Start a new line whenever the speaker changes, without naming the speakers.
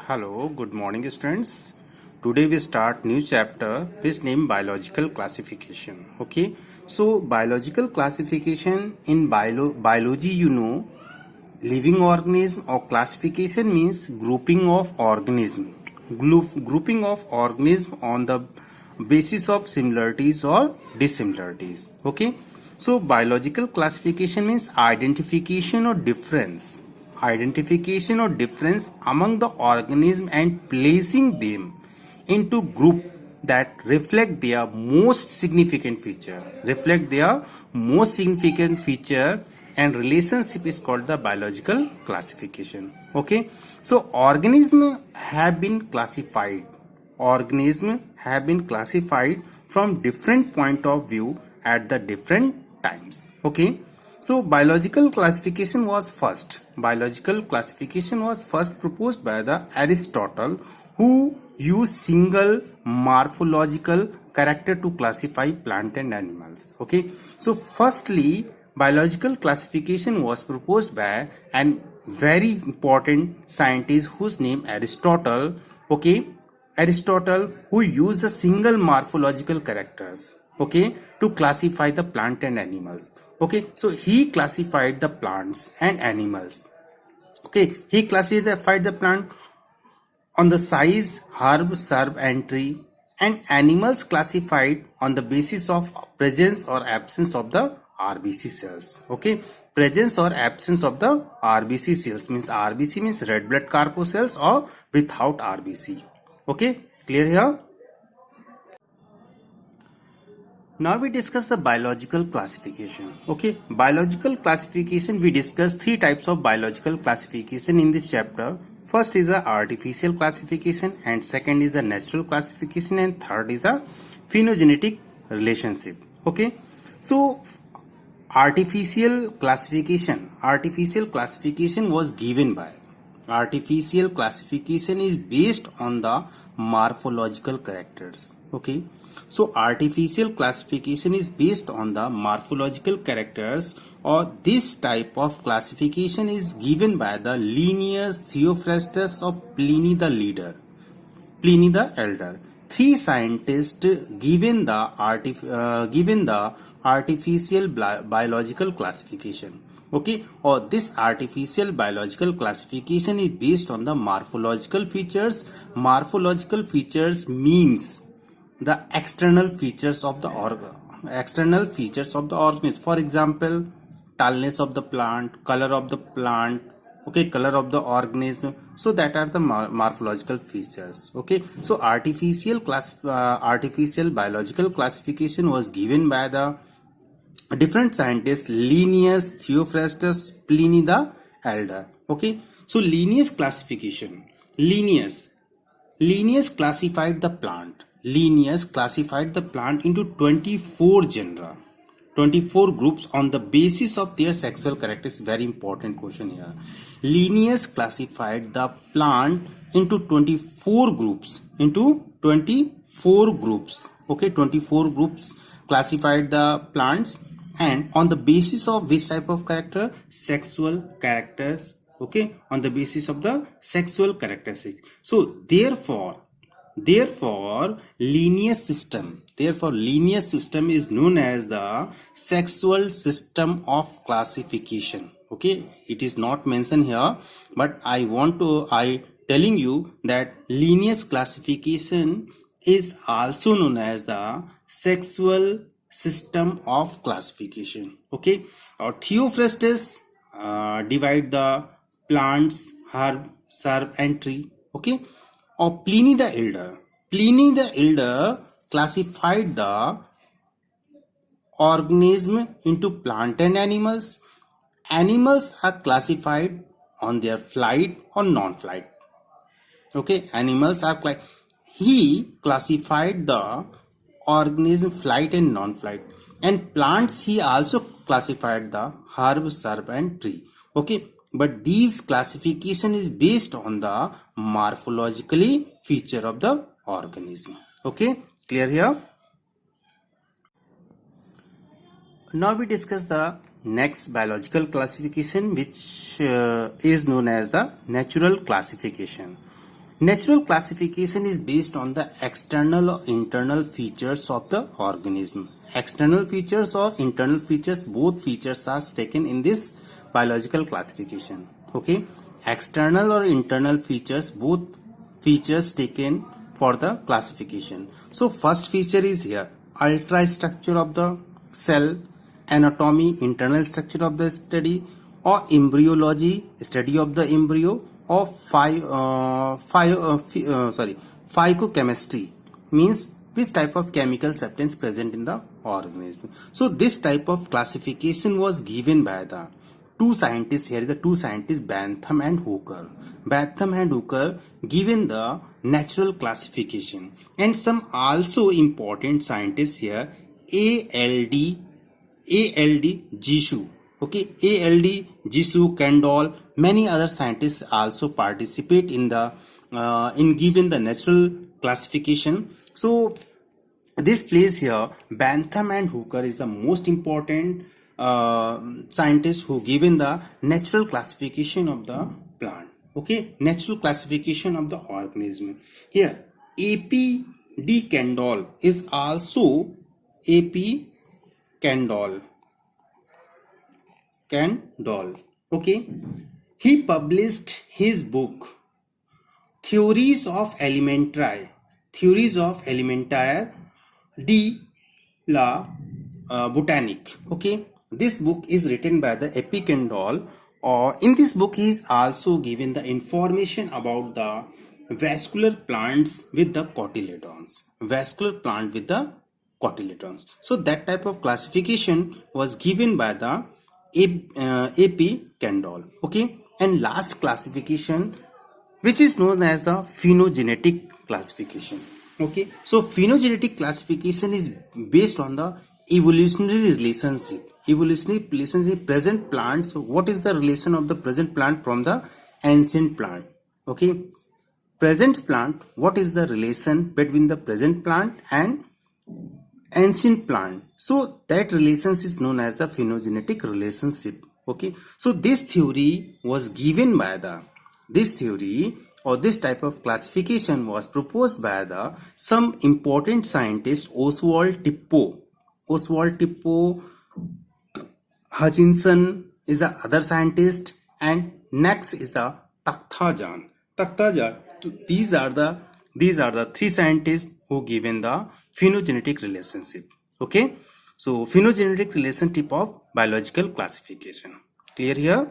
Hello, good morning students. Today we start new chapter which name biological classification. Okay, so biological classification in biology, living organism or classification means grouping of organism. Grouping of organism on the basis of similarities or dissimilarities. Okay, so biological classification means identification or difference among the organism and placing them into group that reflect their most significant feature and relationship is called the biological classification. Okay, so organisms have been classified from different point of view at the different times. Okay, so biological classification was first proposed by the Aristotle, who used single morphological character to classify plant and animals. Okay, so firstly biological classification was proposed by an very important scientist whose name Aristotle. Okay, Aristotle, who used the single morphological characters, okay, to classify the plant and animals. Okay, so he classified the plants and animals. Okay, he classified the plant on the size, herb, shrub and tree, and animals classified on the basis of presence or absence of the RBC cells. Okay, presence or absence of the RBC cells means RBC means red blood corpuscles or without RBC. Okay, clear here? Now we discuss the biological classification. Okay, biological classification, we discuss three types of biological classification in this chapter. First is a artificial classification, and second is a natural classification, and third is a phylogenetic relationship. Okay, so artificial classification was given by is based on the morphological characters. Okay, so artificial classification is based on the morphological characters, or this type of classification is given by the Linnaeus, Theophrastus or Pliny the Elder. Three scientists given the artificial biological classification. Okay, or this artificial biological classification is based on the morphological features. Morphological features means the external features of the organism. For example, tallness of the plant, color of the plant, okay, color of the organism. So that are the morphological features. Okay, so artificial biological classification was given by the different scientists: Linnaeus, Theophrastus, Pliny the Elder. Okay, so Linnaeus classification. Linnaeus classified the plant. Linnaeus classified the plant into 24 genera, 24 groups on the basis of their sexual characteristics. Very important question here. Linnaeus classified the plant into 24 groups. Okay, 24 groups classified the plants, and on the basis of which type of character? Sexual characters. Okay, on the basis of the sexual characteristics. So therefore Linnaeus system is known as the sexual system of classification. Okay, it is not mentioned here, but I telling you that Linnaeus classification is also known as the sexual system of classification. Okay, or Theophrastus divide the plants, herb, shrub and tree. Okay, or Pliny the Elder classified the organism into plant and animals. Animals are classified on their flight or non-flight. Okay, he classified the organism flight and non-flight, and plants he also classified the herb, shrub and tree. Okay, but these classification is based on the morphologically feature of the organism. Okay, clear here? Now we discuss the next biological classification, which is known as the natural classification. Natural classification is based on the external or internal features of the organism. External features or internal features, both features are taken in this biological classification. Okay, external or internal features, both features taken for the classification. So first feature is here, ultrastructure of the cell, anatomy, internal structure of the study, or embryology, study of the embryo, or phycochemistry, means which type of chemical substance present in the organism. So this type of classification was given by the two scientists here, the two scientists Bantam and Hooker. Bantam and Hooker given the natural classification, and some also important scientists here, ALD Jishu. Okay, ALD Jishu, Kendall, many other scientists also participate in the in giving the natural classification. So this place here, Bantam and Hooker is the most important scientists who given the natural classification of the plant. Okay, natural classification of the organism. Here, AP Kendall is also AP Kendall. Okay, he published his book Theories of Elementaire de la Botanique. Okay, this book is written by the A.P. Kendall. Or in this book he is also given the information about the vascular plants with the cotyledons. So that type of classification was given by the A.P. Kendall. Okay, and last classification, which is known as the phylogenetic classification. Okay, so phylogenetic classification is based on the evolutionary relationship present plant. So what is the relation of the present plant from the ancient plant? Okay, present plant, what is the relation between the present plant and ancient plant? So that relationship is known as the phylogenetic relationship. Okay, so this theory was given by the this type of classification was proposed by the some important scientist, Oswald Tippo, Hutchinson is the other scientist, and next is the Takhtajan. These are the three scientists who given the phylogenetic relationship. Okay, so phylogenetic relationship of biological classification. Clear here?